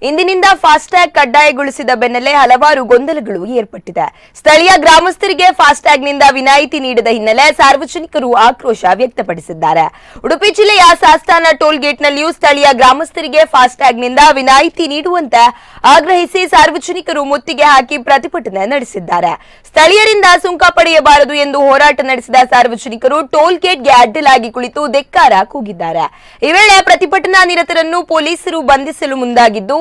ಇಂದಿನಿಂದ ಫಾಸ್ಟ್ಯಾಗ್ ಕಡ್ಡಾಯಗೊಳಿಸಿದ ಬೆನ್ನಲ್ಲೇ ಹಲವಾರು ಗೊಂದಲಗಳು ಏರ್ಪಟ್ಟಿದೆ. ಸ್ಥಳೀಯ ಗ್ರಾಮಸ್ಥರಿಗೆ ಫಾಸ್ಟ್ಯಾಗ್ನಿಂದ ವಿನಾಯಿತಿ ನೀಡದ ಹಿನ್ನೆಲೆ ಸಾರ್ವಜನಿಕರು ಆಕ್ರೋಶ ವ್ಯಕ್ತಪಡಿಸಿದ್ದಾರೆ. ಉಡುಪಿ ಜಿಲ್ಲೆಯ ಸಾಸ್ತಾನ ಟೋಲ್ ಗೇಟ್ನಲ್ಲಿಯೂ ಸ್ಥಳೀಯ ಗ್ರಾಮಸ್ಥರಿಗೆ ಫಾಸ್ಟ್ಯಾಗ್ನಿಂದ ವಿನಾಯಿತಿ ನೀಡುವಂತೆ ಆಗ್ರಹಿಸಿ ಸಾರ್ವಜನಿಕರು ಮುತ್ತಿಗೆ ಹಾಕಿ ಪ್ರತಿಭಟನೆ ನಡೆಸಿದ್ದಾರೆ. ಸ್ಥಳೀಯರಿಂದ ಸುಂಕ ಪಡೆಯಬಾರದು ಎಂದು ಹೋರಾಟ ನಡೆಸಿದ ಸಾರ್ವಜನಿಕರು ಟೋಲ್ ಗೇಟ್ಗೆ ಅಡ್ಡಲಾಗಿ ಕುಳಿತು ಧಿಕ್ಕಾರ ಕೂಗಿದ್ದಾರೆ. ಈ ವೇಳೆ ಪ್ರತಿಭಟನಾ ನಿರತರನ್ನು ಪೊಲೀಸರು ಬಂಧಿಸಲು ಮುಂದಾಗಿದ್ದು,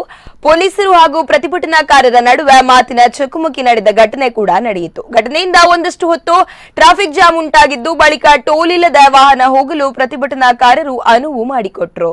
ಪೊಲೀಸರು ಹಾಗೂ ಪ್ರತಿಭಟನಾಕಾರರ ನಡುವೆ ಮಾತಿನ ಚಕಮಕಿ ನಡೆದ ಘಟನೆ ಕೂಡ ನಡೆಯಿತು. ಘಟನೆಯಿಂದ ಒಂದಷ್ಟು ಹೊತ್ತು ಟ್ರಾಫಿಕ್ ಜಾಮ್ ಉಂಟಾಗಿದ್ದು, ಬಳಿಕ ಟೋಲ್ ಇಲ್ಲದ ವಾಹನ ಹೋಗಲು ಪ್ರತಿಭಟನಾಕಾರರು ಅನುವು ಮಾಡಿಕೊಟ್ಟರು.